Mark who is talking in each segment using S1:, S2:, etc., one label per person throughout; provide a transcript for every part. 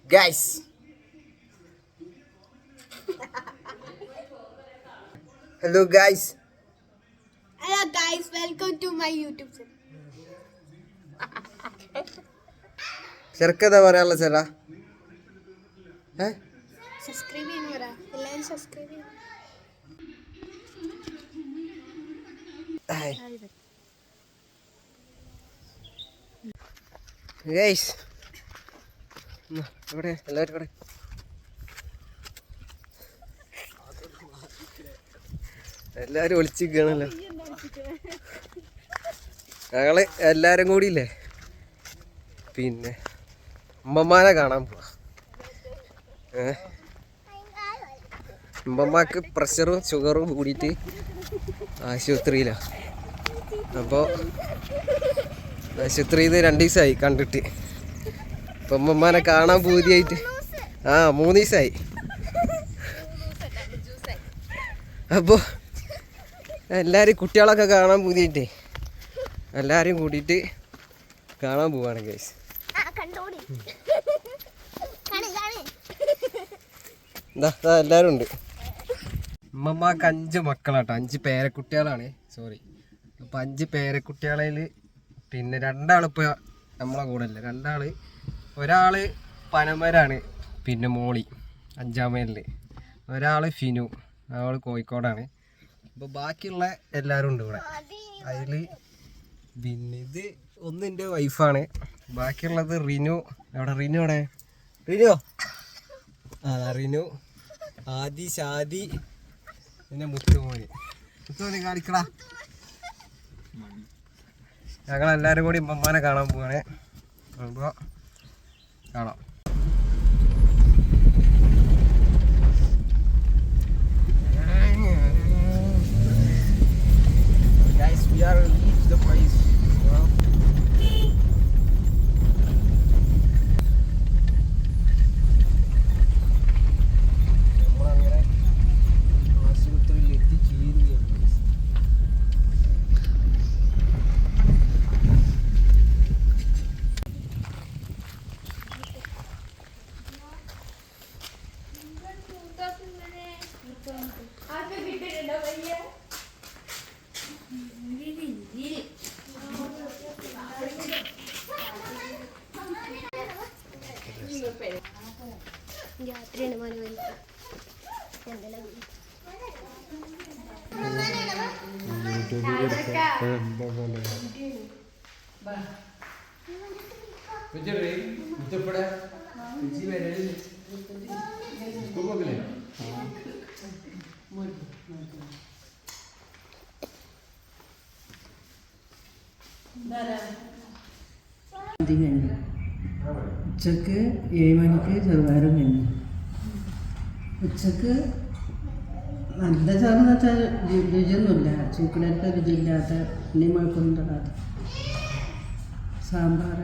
S1: Guys. Hello guys.
S2: Hello guys, welcome to my YouTube channel.
S1: ചെറുക്കതാ പറയാനുള്ള ചേരാ
S2: subscribe ചെയ്യുന്നു പറ എല്ലാവരും സബ്സ്ക്രൈബ് ചെയ്യണം.
S1: ഗൈസ് ഇവിടെ എല്ലാവരും ഇവിടെ എല്ലാവരും ഒളിച്ചിരിക്കുകയാണല്ലോ. ഞങ്ങള് എല്ലാരും കൂടി ഇല്ലേ പിന്നെ ഉമ്മമാനെ കാണാൻ പോവാ. ഉമ്മമാക്ക് പ്രഷറും ഷുഗറും കൂടിയിട്ട് ആശുപത്രിയിലാണ്. അപ്പോൾ ആശുപത്രിയിൽ നിന്ന് 2 ദിവസമായി കണ്ടിട്ട്. അപ്പം ഉമ്മമാനെ കാണാൻ പൂതിയായിട്ട് 3 ദിവസമായി. അപ്പോൾ എല്ലാവരും കുട്ടികളൊക്കെ കാണാൻ പൂതിയായിട്ടേ എല്ലാവരും കൂടിയിട്ട് കാണാൻ പോവാണ് ഗൈസ്. എന്താ എല്ലാവരും ഉണ്ട്. ഉമ്മമാക്ക് 5 മക്കളാട്ടോ, 5 പേരക്കുട്ടികളാണ്. സോറി, അപ്പം 5 പേരക്കുട്ടികളിൽ പിന്നെ 2 ആളിപ്പോൾ നമ്മളെ കൂടെ അല്ല. 2 ആൾ, ഒരാൾ പനമരാണ്, പിന്നെ മോളി 5ാം മൈലിൽ, ഒരാൾ ഫിനു, അവൾ കോഴിക്കോടാണ്. അപ്പോൾ ബാക്കിയുള്ള എല്ലാവരും ഉണ്ട് ഇവിടെ. അതിൽ പിന്നെ ഇത് ഒന്ന് എൻ്റെ വൈഫാണ്, ബാക്കിയുള്ളത് റിനു. എവിടെ റിനു? അവിടെ റിനു, റിനു, ആദി, ഷാദി, പിന്നെ മുത്തുമോന്. മുത്തുമോന് കാണിക്കടാ. ഞങ്ങളെല്ലാവരും കൂടി ഉമ്മമാനെ കാണാൻ പോവാണ്. അപ്പോൾ കാണാം. Guys, we are leave the place. നമ്മളങ്ങനെ ആശുപത്രിയിൽ എത്തിച്ചേരുകയാണ്.
S2: യാത്രയാണ് മനോഹരം.
S3: ഉച്ചക്ക് 7 മണിക്ക് ചെറുപയറും കഴിഞ്ഞു. ഉച്ചക്ക് നല്ല ചോറെന്ന് വെച്ചാൽ രുചിയൊന്നുമില്ല, ചൂക്കിനൊക്കെ രുചിയില്ലാത്ത ഉണ്ണി മുഴക്കൊന്നും സാമ്പാർ,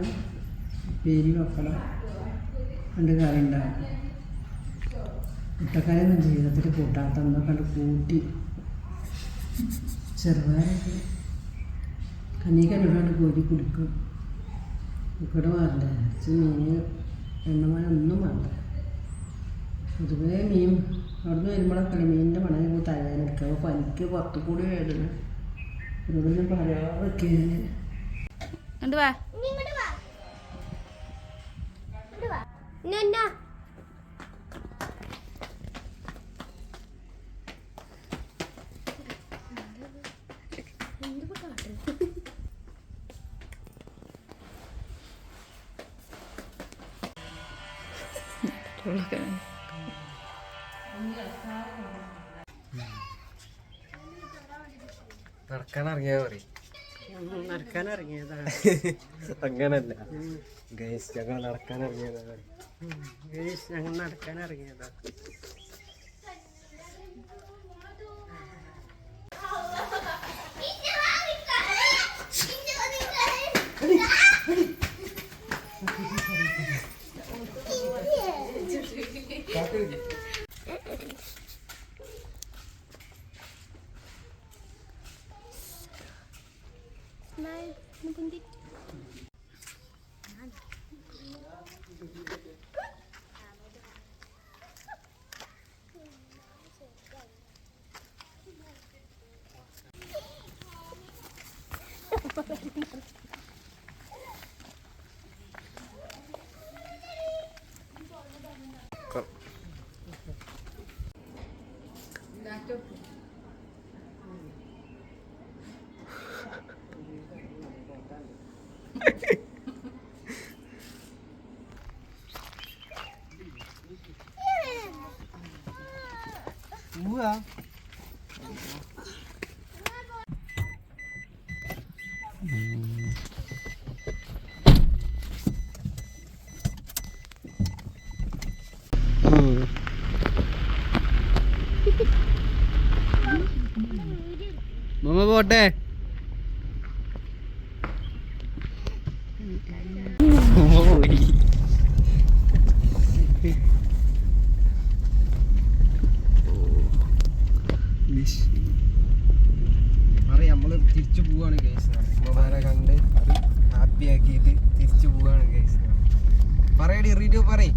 S3: പേരി, പപ്പടം, 2 കറി ഉണ്ടാകും. മുട്ടക്കറിയൊന്നും ജീവിതത്തിൽ കൂട്ടാത്ത കണ്ട് കൂട്ടി ചെറുപയറൊക്കെ കഞ്ഞിക്കണ്ടിട്ടാണ്ട് കോരി കുടിക്കും. ഇവിടെ വേണ്ട മീൻ, എണ്ണമാനൊന്നും വേണ്ട. പൊതുവേ മീൻ അവിടുന്ന് വരുമ്പോഴൊക്കെ മീനിൻ്റെ മണം തയ്യാറെടുക്കുക. അപ്പോൾ പനിക്ക് പുറത്തു കൂടി വേദന ഇവിടുന്ന് പറയാതൊക്കെ.
S1: നടക്കാനിറങ്ങിയാ പറയും.
S3: നടക്കാനിറങ്ങിയതാണ്.
S1: അങ്ങനല്ല ഗൈസ്, ഞങ്ങൾ നടക്കാനിറങ്ങിയതാണ്.
S3: ഞങ്ങൾ നടക്കാനിറങ്ങിയതാണ്.
S1: മമ്മ പോട്ടെ. നമ്മള് തിരിച്ചു പോവാണ് ഗൈസ്. ഉമ്മമാരെ കണ്ട് അത് ഹാപ്പി ആക്കിയിട്ട് തിരിച്ചു പോവാണ് ഗൈസ്. പറയടി റീഡിയോ പറയ്.